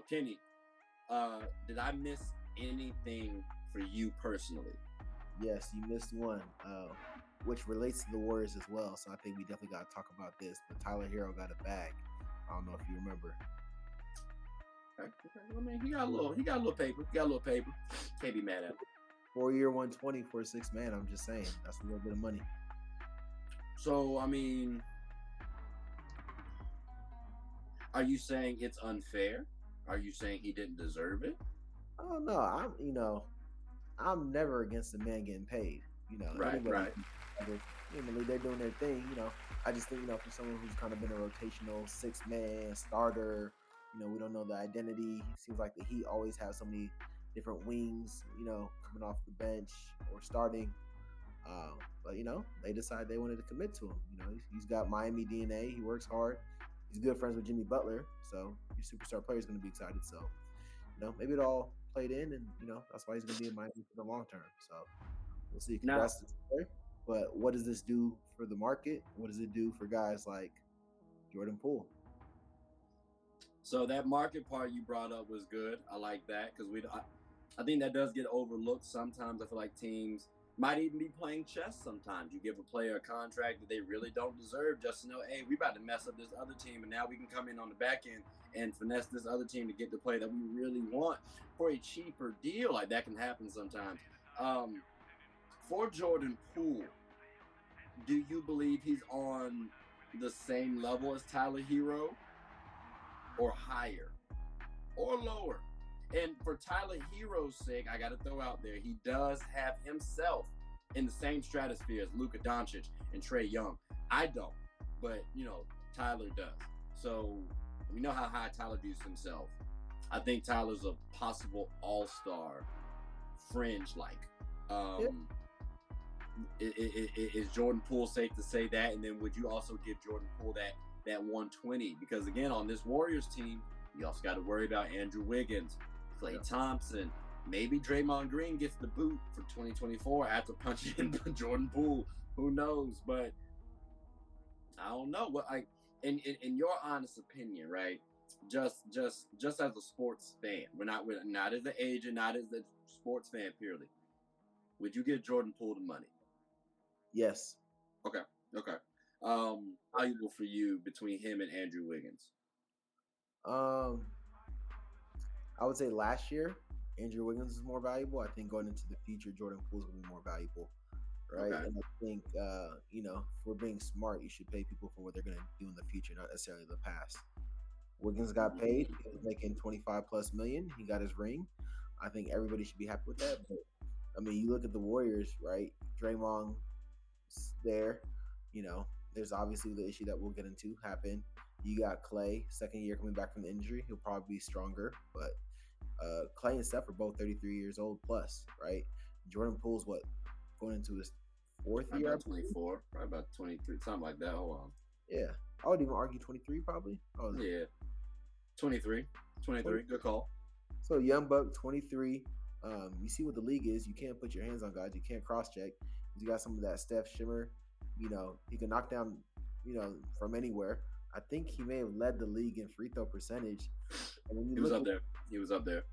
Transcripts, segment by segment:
Kenny, did I miss anything for you personally? Yes, you missed one, which relates to the Warriors as well. So I think we definitely got to talk about this. But Tyler Hero got a bag. I don't know if you remember. Okay. I mean, he got a little paper. He got a little paper. Can't be mad at him. 4-year, 120 for a 6-man. I'm just saying that's a little bit of money. So I mean, are you saying it's unfair? Are you saying he didn't deserve it? I don't know. I'm never against the man getting paid. Right, Anybody right. in the league, they're doing their thing. I just think, for someone who's kind of been a rotational 6-man starter, we don't know the identity. It seems like the Heat always have so many different wings, coming off the bench or starting. But they decided they wanted to commit to him. He's got Miami DNA. He works hard. He's good friends with Jimmy Butler, so your superstar player is going to be excited. So, maybe it all played in, and that's why he's going to be in Miami for the long term. So we'll see. Now, Congrats to the player. But what does this do for the market? What does it do for guys like Jordan Poole? so that market part you brought up was good. I like that because I think that does get overlooked sometimes. I feel like teams might even be playing chess sometimes. You give a player a contract that they really don't deserve just to know, hey, we about to mess up this other team, and now we can come in on the back end and finesse this other team to get the play that we really want for a cheaper deal. Like that can happen sometimes. For Jordan Poole, do you believe he's on the same level as Tyler Hero, or higher, or lower? And for Tyler Hero's sake, I got to throw out there, he does have himself in the same stratosphere as Luka Doncic and Trae Young. I don't, but Tyler does. So we know how high Tyler views himself. I think Tyler's a possible all-star fringe-like. Is Jordan Poole safe to say that? And then would you also give Jordan Poole that 120? Because again, on this Warriors team, you also got to worry about Andrew Wiggins, Klay Thompson. Maybe Draymond Green gets the boot for 2024 after punching Jordan Poole. Who knows? But I don't know. What in your honest opinion, right? Just as a sports fan, we're not as an agent, not as a sports fan purely. Would you give Jordan Poole the money? Yes. Okay. Valuable for you between him and Andrew Wiggins? I would say last year, Andrew Wiggins is more valuable. I think going into the future, Jordan Poole is going to be more valuable, right? Okay. And I think, if we're being smart, you should pay people for what they're going to do in the future, not necessarily the past. Wiggins got paid. He was making $25+ million. He got his ring. I think everybody should be happy with that. But I mean, you look at the Warriors, right? Draymond there. There's obviously the issue that we'll get into happen. You got Klay, second year coming back from the injury. He'll probably be stronger, but Klay and Steph are both 33 years old plus, right? Jordan Poole's going into his fourth year? About 24, probably about 23, something like that. Hold on. Yeah, I would even argue 23 probably. Yeah, 23. Good call. So young buck, 23. You see what the league is. You can't put your hands on guys. You can't cross-check. You got some of that Steph shimmer. He can knock down, from anywhere. I think he may have led the league in free throw percentage. And He was up there.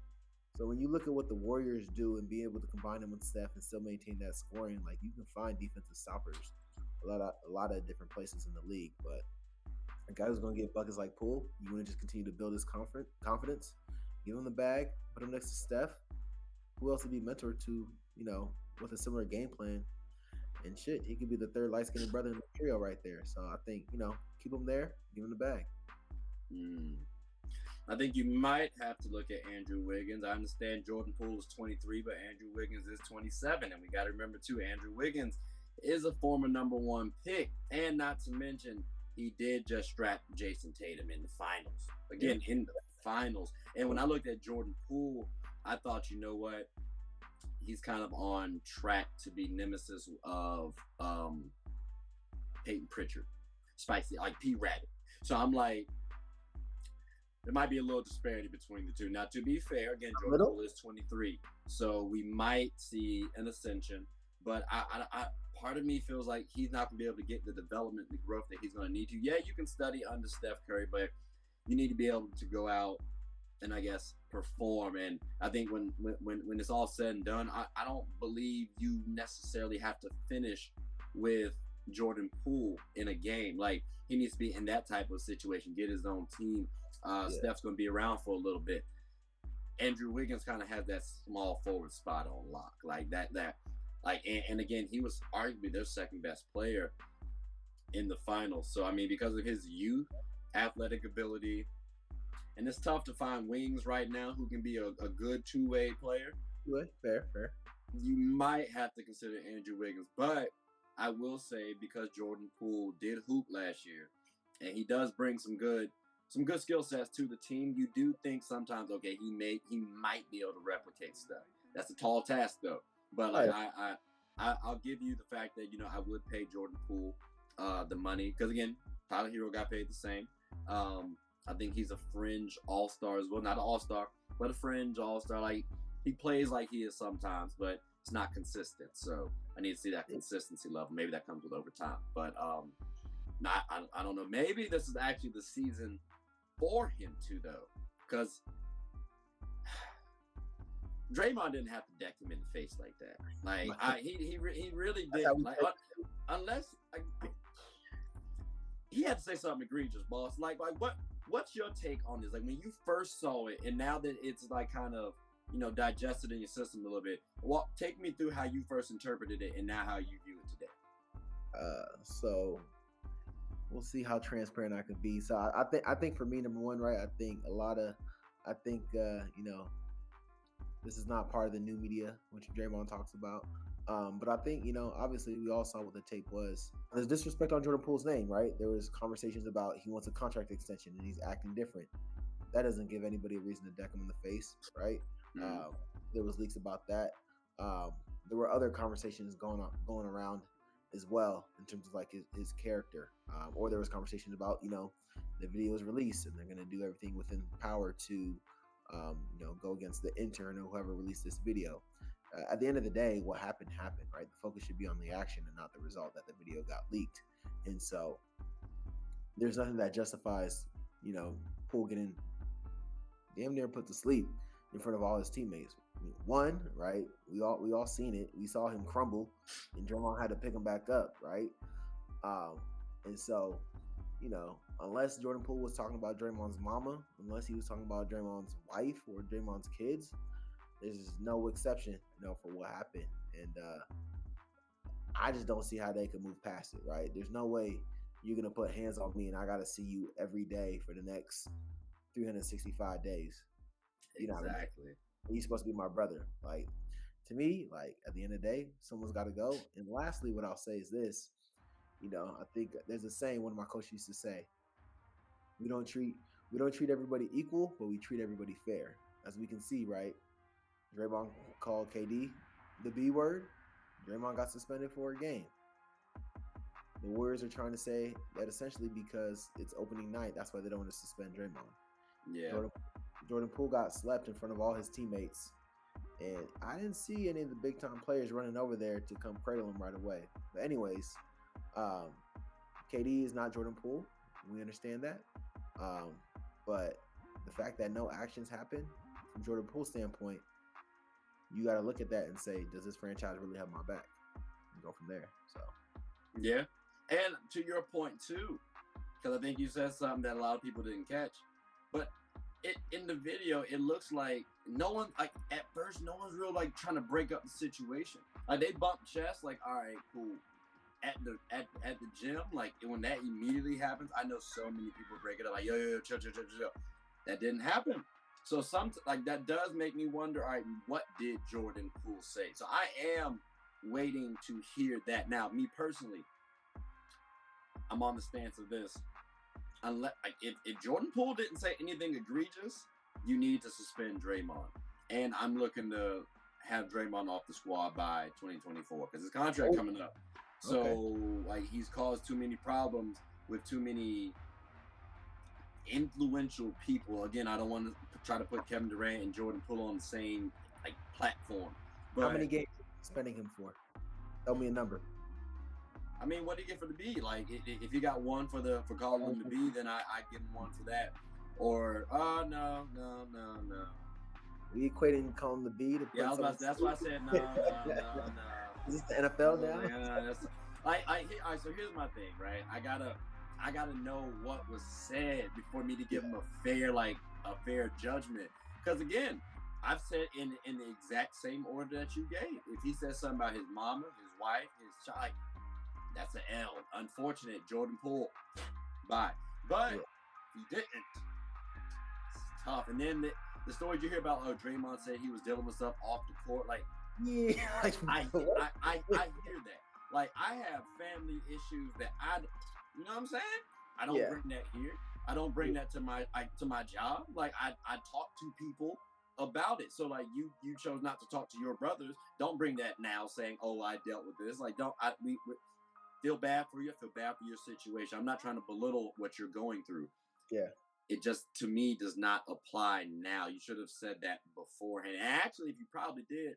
So when you look at what the Warriors do and be able to combine them with Steph and still maintain that scoring, like you can find defensive stoppers a lot of different places in the league. But a guy who's going to get buckets like Poole, you want to just continue to build his confidence, give him the bag, put him next to Steph. Who else would be mentored to, with a similar game plan? And shit, he could be the third light-skinned brother in the trio right there. So I think, keep him there, give him the bag. I think you might have to look at Andrew Wiggins. I understand Jordan Poole is 23, but Andrew Wiggins is 27. And we got to remember, too, Andrew Wiggins is a former number 1 pick. And not to mention, he did just strap Jason Tatum in the finals. Again, in the finals. And when I looked at Jordan Poole, I thought, you know what? He's kind of on track to be nemesis of Peyton Pritchard. Spicy, like P. Rabbit. So I'm like, there might be a little disparity between the two. Now, to be fair, again, Jordan Poole is 23. So we might see an ascension. But I part of me feels like he's not going to be able to get the development, the growth that he's going to need to. Yeah, you can study under Steph Curry, but you need to be able to go out and I guess perform. And I think when it's all said and done, I don't believe you necessarily have to finish with Jordan Poole in a game. Like, he needs to be in that type of situation, get his own team. Steph's going to be around for a little bit. Andrew Wiggins kind of has that small forward spot on lock, like that. Like, and again, he was arguably their second best player in the finals. So I mean, because of his youth, athletic ability, and it's tough to find wings right now who can be a good two-way player. Good, fair. You might have to consider Andrew Wiggins, but I will say, because Jordan Poole did hoop last year, and he does bring some good skill sets to the team, you do think sometimes, okay, he might be able to replicate stuff. That's a tall task, though. But like, I'll give you the fact that, you know, I would pay Jordan Poole the money, because again, Tyler Hero got paid the same. I think he's a fringe all-star as well. Not an all-star, but a fringe all-star. Like, he plays like he is sometimes, but it's not consistent. So I need to see that consistency level. Maybe that comes with overtime. But I don't know. Maybe this is actually the season for him too, though, because Draymond didn't have to deck him in the face like that. Like, he really didn't. Like, unless he had to say something egregious, boss. Like what's your take on this? Like, when you first saw it, and now that it's like kind of, you know, digested in your system a little bit, take me through how you first interpreted it and now how you view it today. So we'll see how transparent I can be. So I think for me, number one, right, I think you know, this is not part of the new media, which Draymond talks about. But I think, you know, obviously we all saw what the tape was. There's disrespect on Jordan Poole's name, right? There was conversations about he wants a contract extension and he's acting different. That doesn't give anybody a reason to deck him in the face, right? Mm-hmm. There was leaks about that. There were other conversations going around as well in terms of like his character. Or there was conversation about, you know, the video is released and they're going to do everything within power to, you know, go against the intern or whoever released this video. At the end of the day, what happened, right? The focus should be on the action and not the result that the video got leaked. And so there's nothing that justifies, you know, Poole getting damn near put to sleep in front of all his teammates. I mean, one, right? We all seen it. We saw him crumble, and Draymond had to pick him back up, right? And so, you know, unless Jordan Poole was talking about Draymond's mama, unless he was talking about Draymond's wife or Draymond's kids, there's no exception, you know, for what happened. And I just don't see how they could move past it, right? There's no way you're going to put hands on me and I got to see you every day for the next 365 days. You know, exactly. You're supposed to be my brother. Like, to me, like, at the end of the day, someone's got to go. And lastly, what I'll say is this, you know, I think there's a saying one of my coaches used to say, we don't treat everybody equal, but we treat everybody fair. As we can see, right? Draymond called KD the B word. Draymond got suspended for a game. The Warriors are trying to say that essentially because it's opening night, that's why they don't want to suspend Draymond. Yeah. Jordan Poole got slept in front of all his teammates. And I didn't see any of the big-time players running over there to come cradle him right away. But anyways, KD is not Jordan Poole. We understand that. But the fact that no actions happen from Jordan Poole's standpoint, you got to look at that and say, does this franchise really have my back? And go from there. So, yeah. And to your point, too, because I think you said something that a lot of people didn't catch. But in the video, it looks like at first, no one's real like trying to break up the situation. Like, they bump chests, like, all right, cool. At the gym, like, when that immediately happens, I know so many people break it up, like, yo, chill. That didn't happen. So that does make me wonder, all right, what did Jordan Poole say? So I am waiting to hear that. Now, me personally, I'm on the stance of this. Unless, if Jordan Poole didn't say anything egregious, you need to suspend Draymond. And I'm looking to have Draymond off the squad by 2024 because his contract coming up. So, like, he's caused too many problems with too many influential people. Again, I don't want to try to put Kevin Durant and Jordan Poole on the same like platform. But how many games are you spending him for? Tell me a number. I mean, what do you get for the B? Like, if you got one for calling him the B, then I give him one for that. Or oh no. We equating calling the B to Yeah, I put was someone. about to, that's why I said no. Is this the I NFL was now? like, that's all right, so here's my thing, right? I gotta know what was said before me to give him a fair judgment. Because again, I've said in the exact same order that you gave. If he says something about his mama, his wife, his child, that's an L. Unfortunate, Jordan Poole. Bye. But he didn't. It's tough. And then the stories you hear about, Draymond said he was dealing with stuff off the court. Like, Yeah, I hear that. Like, I have family issues that you know what I'm saying? I don't bring that here. I don't bring that to my job. Like, I talk to people about it. So like you chose not to talk to your brothers. Don't bring that now saying, oh, I dealt with this. Like, we feel bad for you. I feel bad for your situation. I'm not trying to belittle what you're going through. Yeah. It just, to me, does not apply now. You should have said that beforehand. And actually, if you probably did,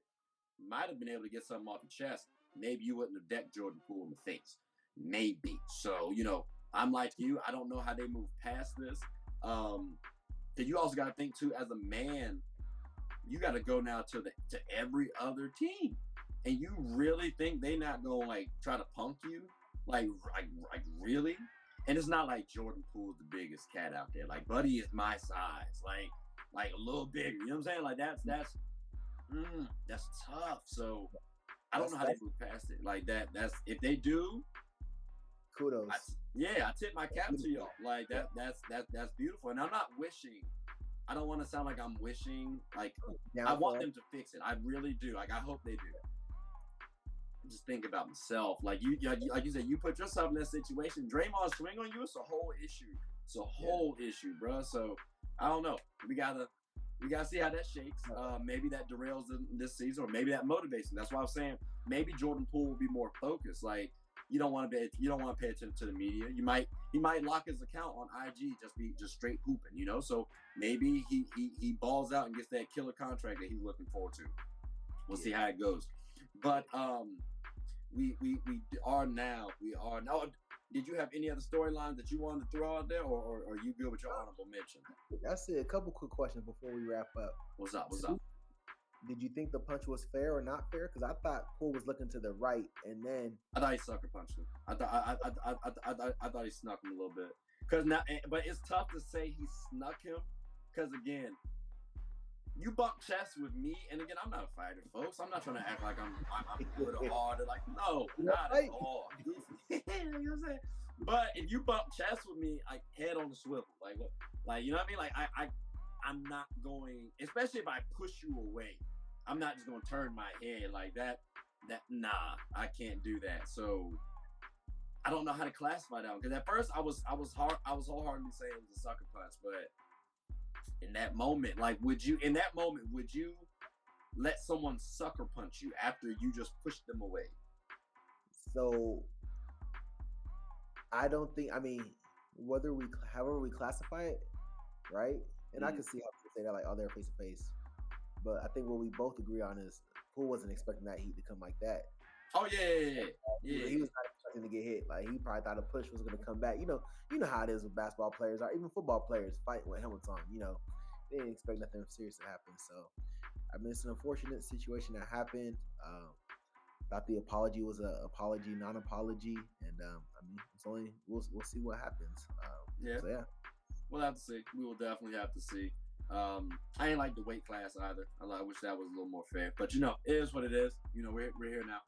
you might have been able to get something off your chest. Maybe you wouldn't have decked Jordan Poole in the face. Maybe. So, I'm like you. I don't know how they move past this. Because you also got to think, too, as a man, you got to go now to every other team. And you really think they not going to, like, try to punk you? Like really? And it's not like Jordan Poole's the biggest cat out there. Like, Buddy is my size. Like a little bigger. You know what I'm saying? Like, that's tough. So I don't know how they move past it. Like that's if they do, kudos. I tip my cap to y'all. Like that's beautiful. And I'm not wishing. I don't want to sound like I'm wishing. Like, I want them to fix it. I really do. Like, I hope they do. I just think about myself. Like you said, you put yourself in that situation. Draymond swing on you. It's a whole issue. It's a whole issue, bro. So I don't know. We gotta see how that shakes. Maybe that derails this season, or maybe that motivates them. That's why I'm saying maybe Jordan Poole will be more focused. Like, you don't want to pay attention to the media. He might lock his account on IG, just straight hooping, So maybe he balls out and gets that killer contract that he's looking forward to. We'll see how it goes. But we are now. Did you have any other storylines that you wanted to throw out there, or are you good with your honorable mention? That's it. A couple quick questions before we wrap up. What's up? Did you think the punch was fair or not fair? Because I thought Poole was looking to the right, and then I thought he sucker punched him. I thought he snuck him a little bit. But it's tough to say he snuck him, because again, you bump chests with me, and again, I'm not a fighter, folks. I'm not trying to act like I'm good or hard. Like, no, not at all. You know what I'm saying? But if you bump chests with me, like, head on the swivel, like you know what I mean? Like, I'm not going, especially if I push you away, I'm not just going to turn my head like that. Nah, I can't do that. So I don't know how to classify that one. Because at first I was wholeheartedly saying it was a sucker punch, but in that moment, would you let someone sucker punch you after you just pushed them away? So I don't think, however we classify it, right? And I can see how people say that, like, oh, they're face to face. But I think what we both agree on is Poole wasn't expecting that heat to come like that. Oh yeah. He was not expecting to get hit. Like, he probably thought a push was going to come back. You know how it is with basketball players, or even football players fighting with helmets on. They didn't expect nothing serious to happen. So, it's an unfortunate situation that happened. Thought the apology was an apology, non-apology, and it's only we'll see what happens. So yeah. We'll have to see. We will definitely have to see. I ain't like the weight class either. I wish that was a little more fair. But it is what it is. We're here now.